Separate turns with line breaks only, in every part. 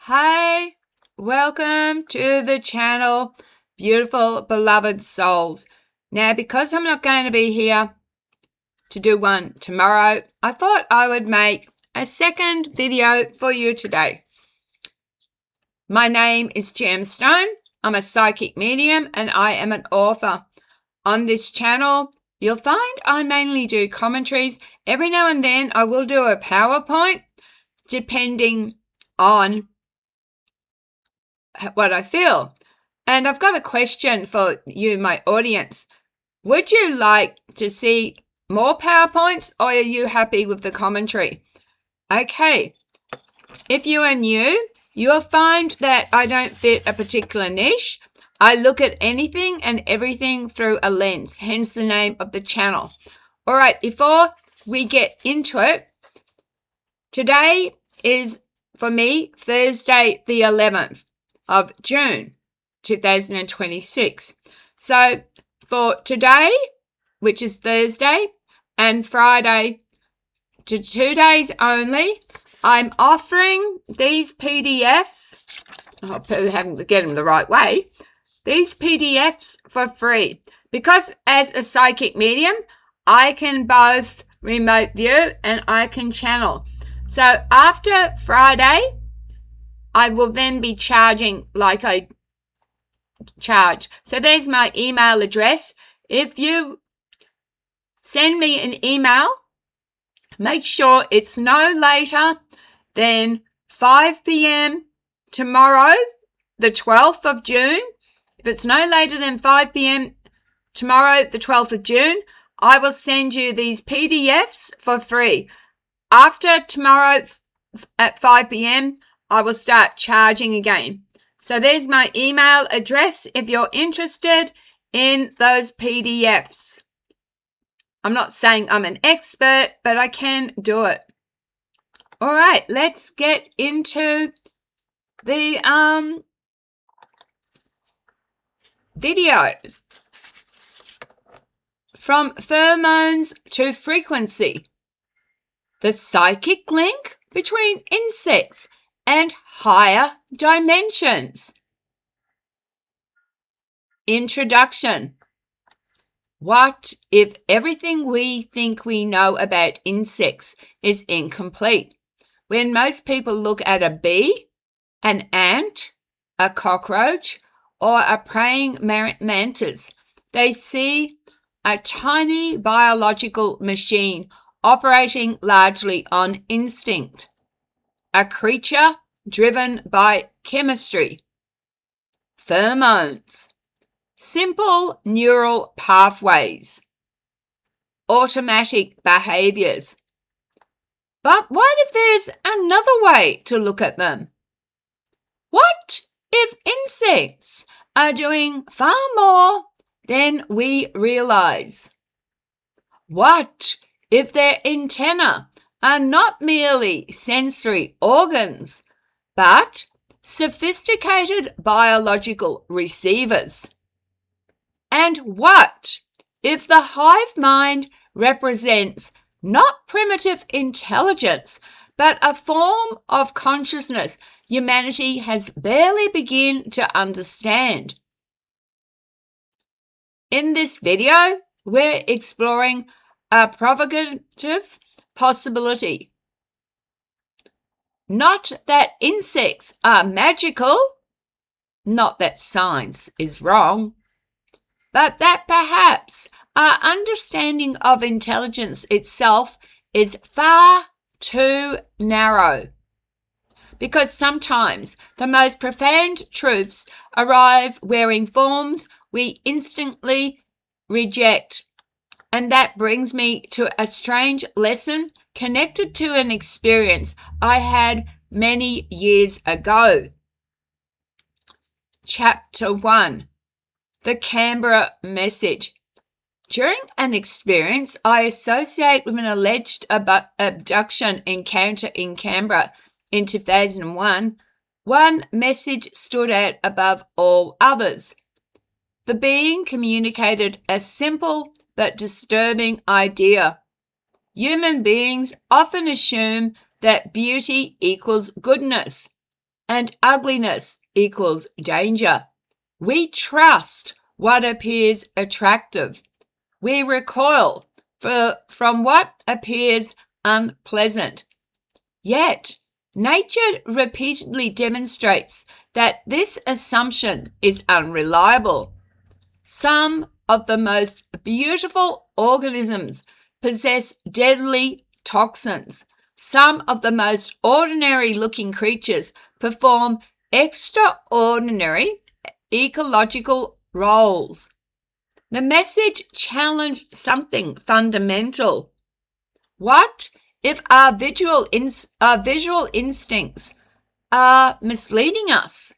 Hi, welcome to the channel, beautiful beloved souls. Now, because I'm not going to be here to do one tomorrow, I thought I would make a second video for you today. My name is Jemamberstone. I'm a psychic medium and I am an author. On this channel, you'll find I mainly do commentaries. Every now and then I will do a PowerPoint, depending on what I feel. And I've got a question for you, my audience. Would you like to see more PowerPoints, or are you happy with the commentary? Okay, if you are new, you'll find that I don't fit a particular niche. I look at anything and everything through a lens, hence the name of the channel. All right, before we get into it, today is, for me, Thursday the 11th of June 2026. So for today, which is Thursday, and Friday, to 2 days only, I'm offering these PDFs. I haven't to get them the right way. These PDFs for free, because as a psychic medium, I can both remote view and I can channel. So after Friday, I will then be charging like I charge. So there's my email address. If you send me an email, make sure it's no later than 5 p.m. tomorrow, the 12th of June. If it's no later than 5 p.m. tomorrow, the 12th of June, I will send you these PDFs for free. After tomorrow at 5 p.m., I will start charging again. So there's my email address if you're interested in those PDFs. I'm not saying I'm an expert, but I can do it. All right, let's get into the video. From pheromones to frequency. The psychic link between insects and higher dimensions. Introduction. What if everything we think we know about insects is incomplete? When most people look at a bee, an ant, a cockroach, or a praying mantis, they see a tiny biological machine operating largely on instinct. A creature driven by chemistry. Pheromones. Simple neural pathways. Automatic behaviors. But what if there's another way to look at them? What if insects are doing far more than we realize? What if their antennae are not merely sensory organs, but sophisticated biological receivers? And what if the hive mind represents not primitive intelligence, but a form of consciousness humanity has barely begun to understand? In this video, we're exploring a provocative possibility. Not that insects are magical, not that science is wrong, but that perhaps our understanding of intelligence itself is far too narrow. Because sometimes the most profound truths arrive wearing forms we instantly reject. And that brings me to a strange lesson connected to an experience I had many years ago. Chapter 1. The Canberra Message. During an experience I associate with an alleged abduction encounter in Canberra in 2001, one message stood out above all others. The being communicated a simple but disturbing idea. Human beings often assume that beauty equals goodness. and ugliness equals danger. We trust what appears attractive. We recoil from what appears unpleasant. Yet, nature repeatedly demonstrates that this assumption is unreliable. Some of the most beautiful organisms possess deadly toxins. Some of the most ordinary-looking creatures perform extraordinary ecological roles. The message challenged something fundamental. What if our visual instincts are misleading us?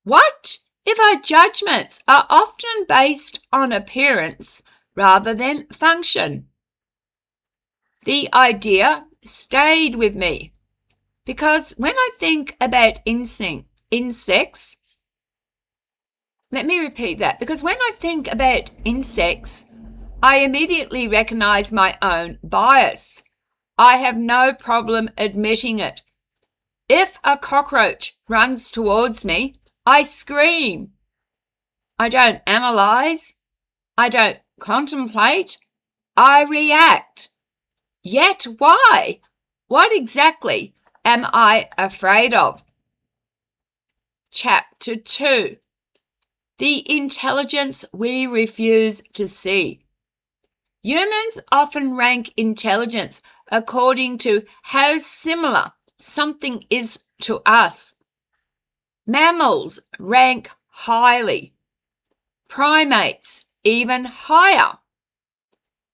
What if our judgments are often based on appearance rather than function? The idea stayed with me because when I think about insects, let me repeat that, because when I think about insects, I immediately recognize my own bias. I have no problem admitting it. If a cockroach runs towards me, I scream. I don't analyze. I don't contemplate. I react. Yet why? What exactly am I afraid of? Chapter 2. The intelligence we refuse to see. Humans often rank intelligence according to how similar something is to us. Mammals rank highly. Primates even higher.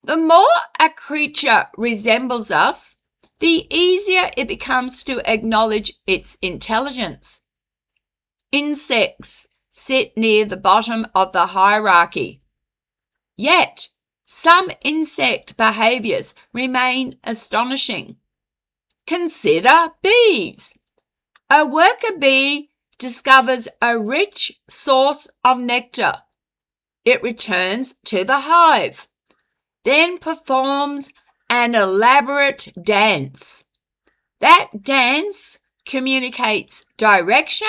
The more a creature resembles us, the easier it becomes to acknowledge its intelligence. Insects sit near the bottom of the hierarchy. Yet, some insect behaviours remain astonishing. Consider bees. A worker bee discovers a rich source of nectar. It returns to the hive, then performs an elaborate dance. That dance communicates direction,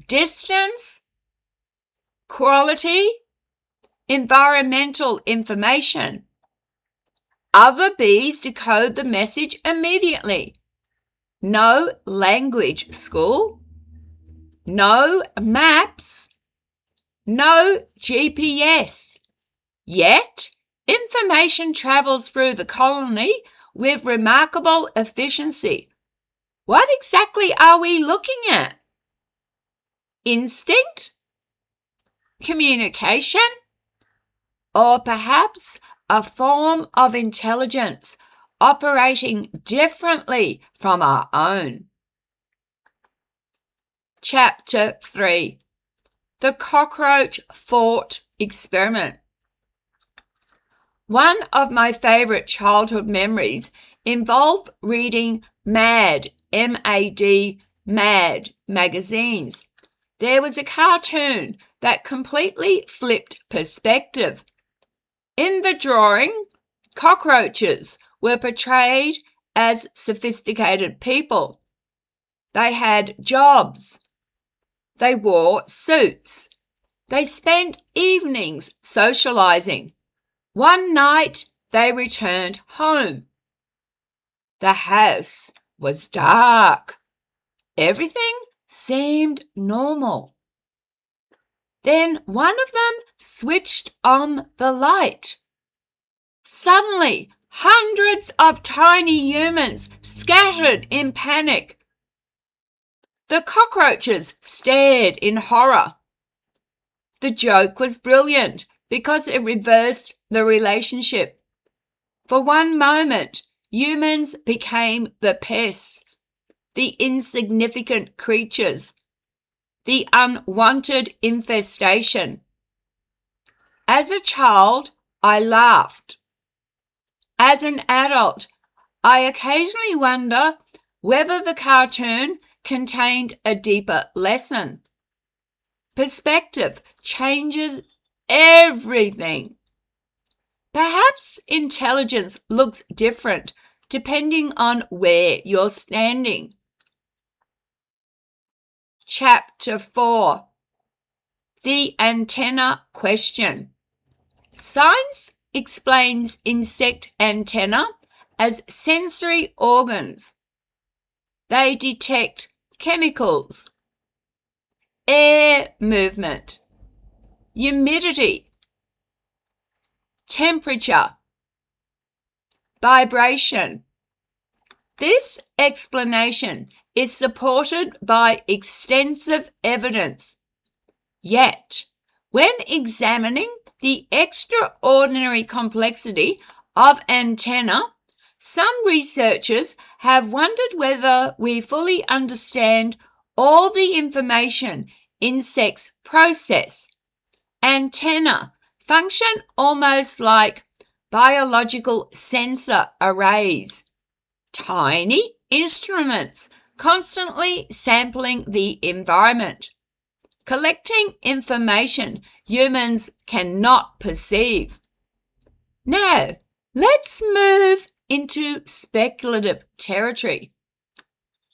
distance, quality, environmental information. Other bees decode the message immediately. No language school, no maps, no GPS. Yet, information travels through the colony with remarkable efficiency. What exactly are we looking at? Instinct? Communication? Or perhaps a form of intelligence operating differently from our own? Chapter 3. The Cockroach Thought Experiment. One of my favourite childhood memories involved reading Mad, M-A-D, Mad magazines. There was a cartoon that completely flipped perspective. In the drawing, cockroaches were portrayed as sophisticated people. They had jobs. They wore suits. They spent evenings socializing. One night they returned home. The house was dark. Everything seemed normal. Then one of them switched on the light. Suddenly, hundreds of tiny humans scattered in panic. The cockroaches stared in horror. The joke was brilliant because it reversed the relationship. For one moment, humans became the pests, the insignificant creatures, the unwanted infestation. As a child, I laughed. As an adult, I occasionally wonder whether the cartoon contained a deeper lesson. Perspective changes everything. Perhaps intelligence looks different depending on where you're standing. Chapter 4. The Antenna Question. Science explains insect antennae as sensory organs. They detect chemicals, air movement, humidity, temperature, vibration. This explanation is supported by extensive evidence. Yet, when examining the extraordinary complexity of antennae, some researchers have wondered whether we fully understand all the information insects process. Antennae function almost like biological sensor arrays, tiny instruments constantly sampling the environment, collecting information humans cannot perceive. Now, let's move into speculative territory.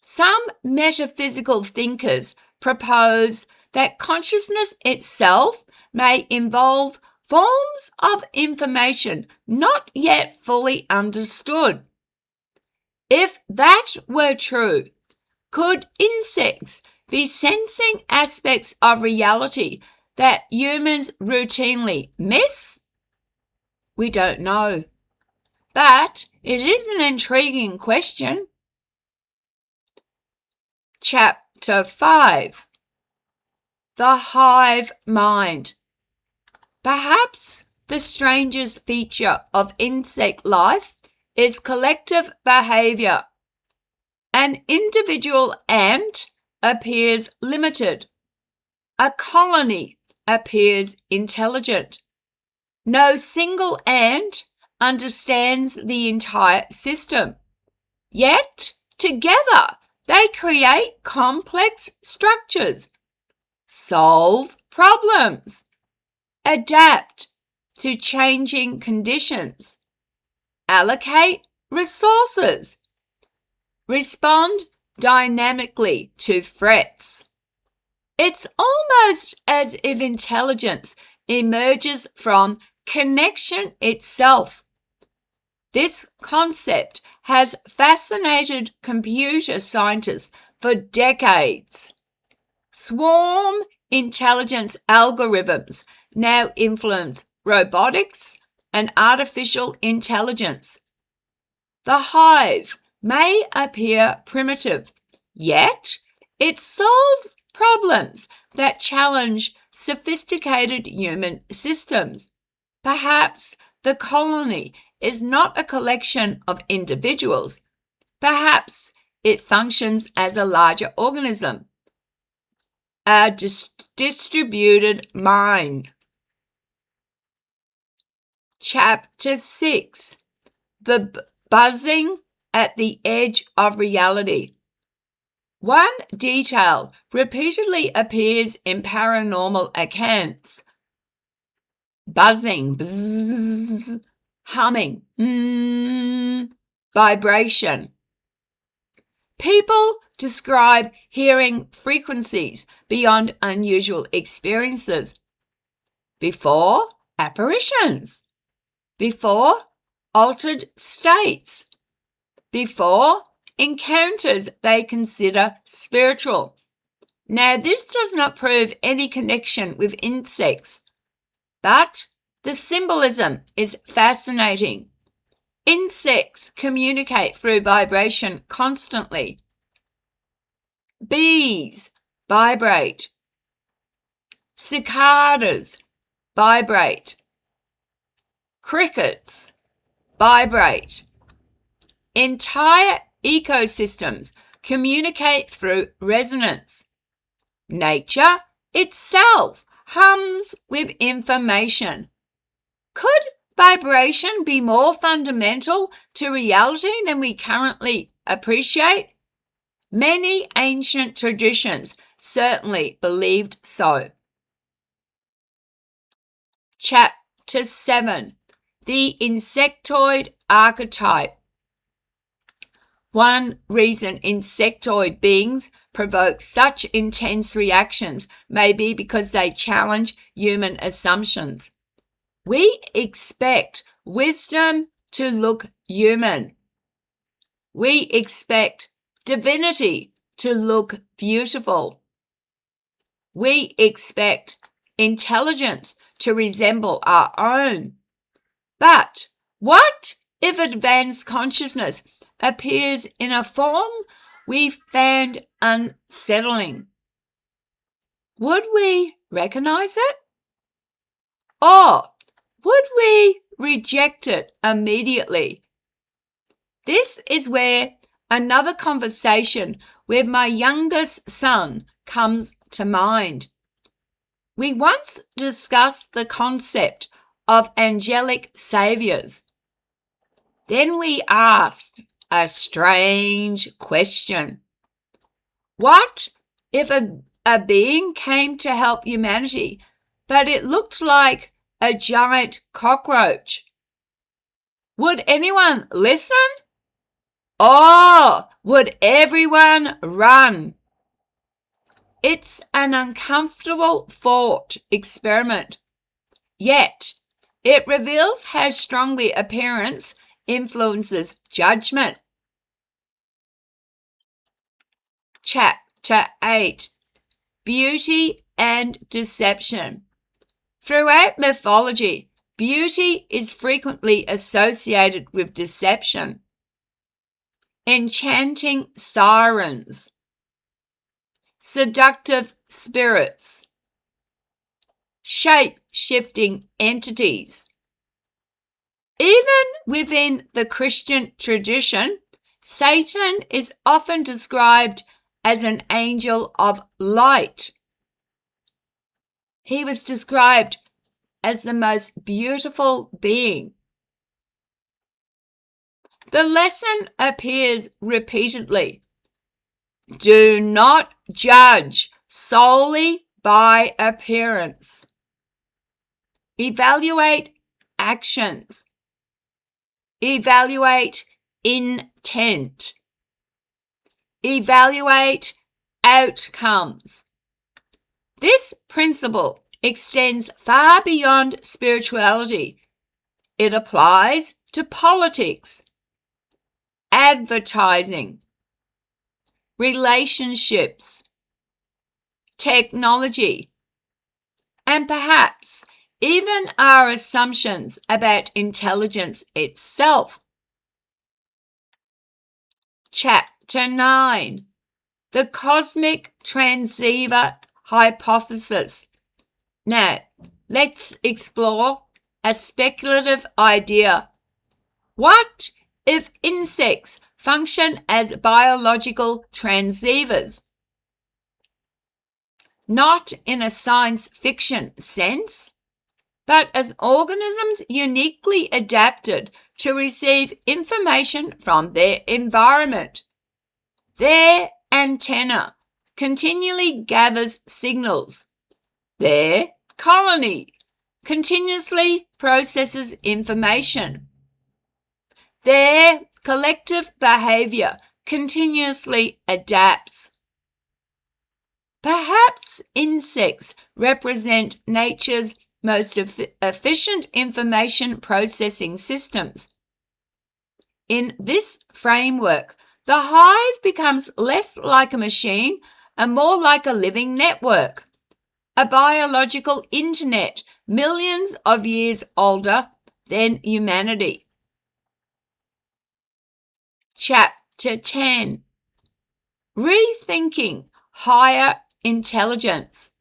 Some metaphysical thinkers propose that consciousness itself may involve forms of information not yet fully understood. If that were true, could insects be sensing aspects of reality that humans routinely miss? We don't know. But it is an intriguing question. Chapter 5. The Hive Mind. Perhaps the strangest feature of insect life is collective behavior. An individual ant appears limited. A colony appears intelligent. No single ant understands the entire system. Yet, together, they create complex structures, solve problems, adapt to changing conditions, allocate resources, respond dynamically to threats. It's almost as if intelligence emerges from connection itself. This concept has fascinated computer scientists for decades. Swarm intelligence algorithms now influence robotics and artificial intelligence. The hive may appear primitive, yet it solves problems that challenge sophisticated human systems. Perhaps the colony is not a collection of individuals. Perhaps it functions as a larger organism, a distributed mind. Chapter 6. The buzzing at the edge of reality. One detail repeatedly appears in paranormal accounts. Buzzing, bzzz, humming, vibration. People describe hearing frequencies beyond unusual experiences. Before apparitions. Before altered states. Before encounters they consider spiritual. Now, this does not prove any connection with insects, but the symbolism is fascinating. Insects communicate through vibration constantly. Bees vibrate. Cicadas vibrate. Crickets vibrate. Entire ecosystems communicate through resonance. Nature itself hums with information. Could vibration be more fundamental to reality than we currently appreciate? Many ancient traditions certainly believed so. Chapter 7. The Insectoid Archetype. One reason insectoid beings provoke such intense reactions may be because they challenge human assumptions. We expect wisdom to look human. We expect divinity to look beautiful. We expect intelligence to resemble our own. But what if advanced consciousness appears in a form we found unsettling? Would we recognize it? Or would we reject it immediately? This is where another conversation with my youngest son comes to mind. We once discussed the concept of angelic saviors. Then we asked a strange question. What if a being came to help humanity, but it looked like a giant cockroach? Would anyone listen? Or would everyone run? It's an uncomfortable thought experiment, yet it reveals how strongly appearance influences judgment. Chapter 8. Beauty and Deception. Throughout mythology, beauty is frequently associated with deception. Enchanting sirens, seductive spirits, shape-shifting entities. Even within the Christian tradition, Satan is often described as an angel of light. He was described as the most beautiful being. The lesson appears repeatedly. Do not judge solely by appearance. Evaluate actions. Evaluate intent. Evaluate outcomes. This principle extends far beyond spirituality. It applies to politics, advertising, relationships, technology, and perhaps even our assumptions about intelligence itself. Chapter 9. The Cosmic Transceiver Hypothesis. Now, let's explore a speculative idea. What if insects function as biological transceivers? Not in a science fiction sense, but as organisms uniquely adapted to receive information from their environment. Their antenna continually gathers signals. Their colony continuously processes information. Their collective behavior continuously adapts. Perhaps insects represent nature's most efficient information processing systems. In this framework, the hive becomes less like a machine and more like a living network, a biological internet millions of years older than humanity. Chapter 10. Rethinking higher intelligence.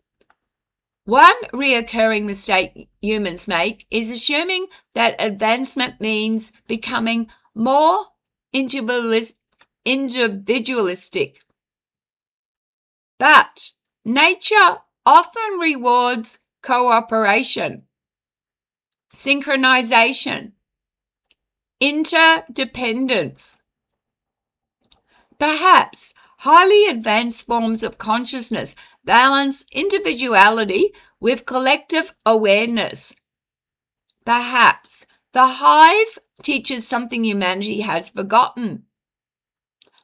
One recurring mistake humans make is assuming that advancement means becoming more individualistic. But nature often rewards cooperation, synchronization, interdependence. Perhaps highly advanced forms of consciousness balance individuality with collective awareness. Perhaps the hive teaches something humanity has forgotten.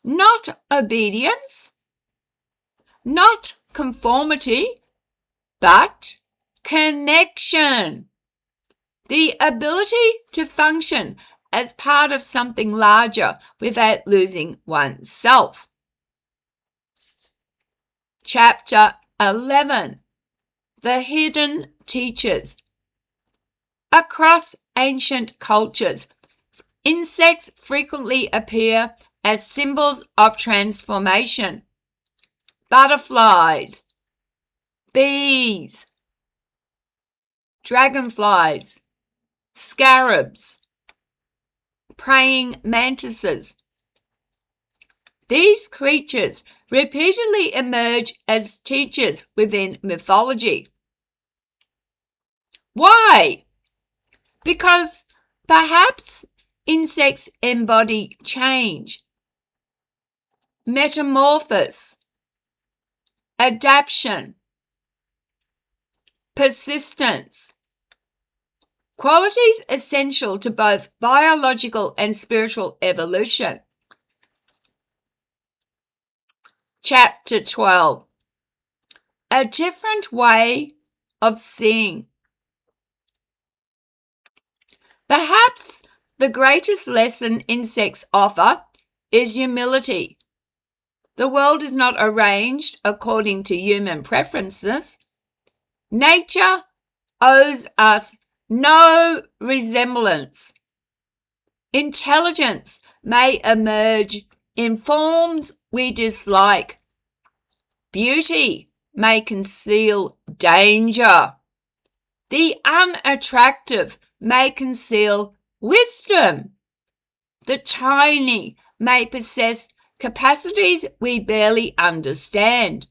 not obedience, not conformity, but connection. The ability to function as part of something larger without losing oneself. Chapter 11. The Hidden Teachers. Across ancient cultures, insects frequently appear as symbols of transformation. Butterflies, bees, dragonflies, scarabs, praying mantises. These creatures repeatedly emerge as teachers within mythology. Why? Because perhaps insects embody change, metamorphosis, adaptation, persistence, qualities essential to both biological and spiritual evolution. Chapter 12. A different way of seeing. Perhaps the greatest lesson insects offer is humility. The world is not arranged according to human preferences. Nature owes us no resemblance. Intelligence may emerge in forms we dislike. Beauty may conceal danger. The unattractive may conceal wisdom. The tiny may possess capacities we barely understand.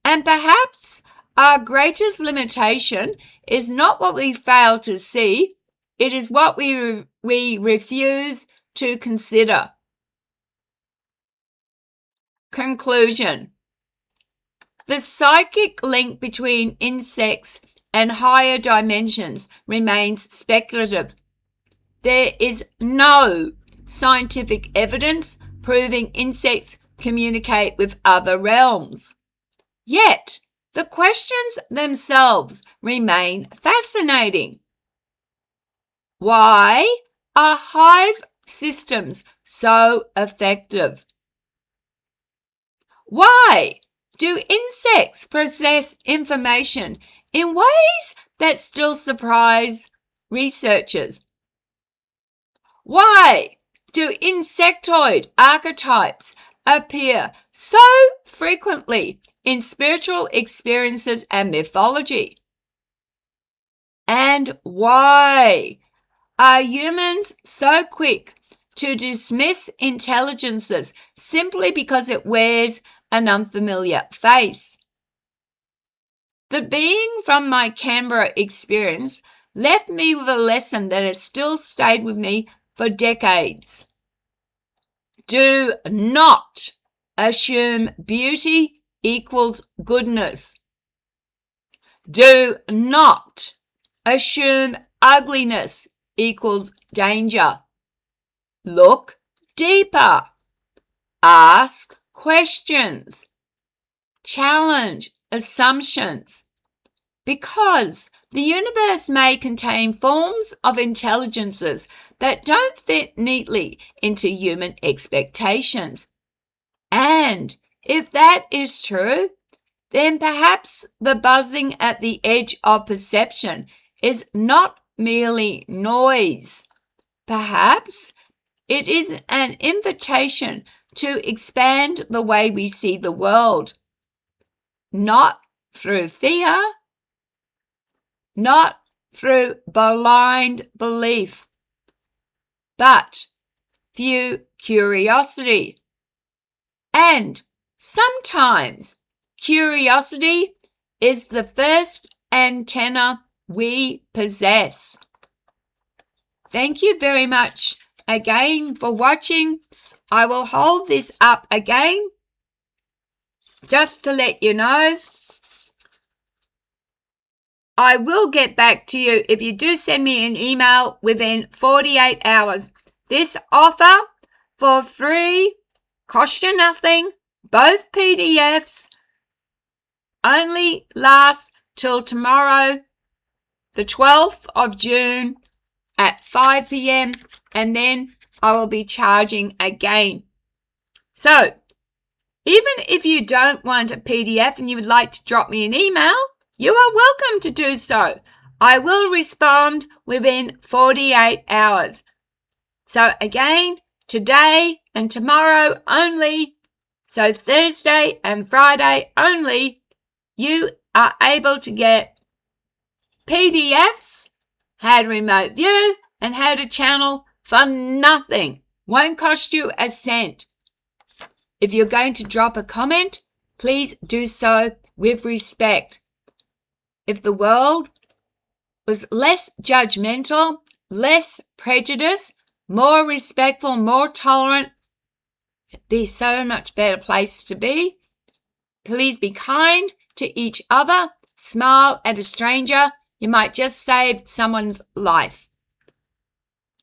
And perhaps our greatest limitation is not what we fail to see, it is what we refuse to consider. Conclusion. The psychic link between insects and higher dimensions remains speculative. There is no scientific evidence proving insects communicate with other realms. Yet, the questions themselves remain fascinating. Why are hive systems so effective? Why do insects process information in ways that still surprise researchers? Why do insectoid archetypes appear so frequently in spiritual experiences and mythology? And why are humans so quick to dismiss intelligences simply because it wears an unfamiliar face? The being from my Canberra experience left me with a lesson that has still stayed with me for decades. Do not assume beauty equals goodness. Do not assume ugliness equals danger. Look deeper. Ask questions. Challenge assumptions. Because the universe may contain forms of intelligences that don't fit neatly into human expectations. And if that is true, then perhaps the buzzing at the edge of perception is not merely noise. Perhaps it is an invitation to expand the way we see the world. Not through fear, not through blind belief, but through curiosity. And sometimes curiosity is the first antenna we possess. Thank you very much again for watching. I will hold this up again just to let you know. I will get back to you if you do send me an email within 48 hours. This offer for free Cost you nothing. Both PDFs only last till tomorrow, the 12th of June at 5 p.m. and then I will be charging again. So, even if you don't want a PDF and you would like to drop me an email, you are welcome to do so. I will respond within 48 hours. So again, today and tomorrow only, so Thursday and Friday only, you are able to get PDFs, how to remote view, and how to channel for nothing. Won't cost you a cent. If you're going to drop a comment, please do so with respect. If the world was less judgmental, less prejudice, more respectful, more tolerant, it'd be so much better place to be. Please be kind to each other. Smile at a stranger. You might just save someone's life.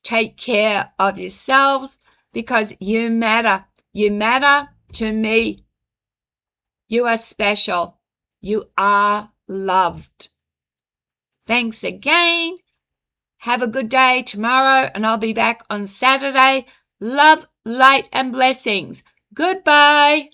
Take care of yourselves because you matter. You matter to me. You are special. You are loved. Thanks again. Have a good day tomorrow, and I'll be back on Saturday. Love, light, and blessings. Goodbye.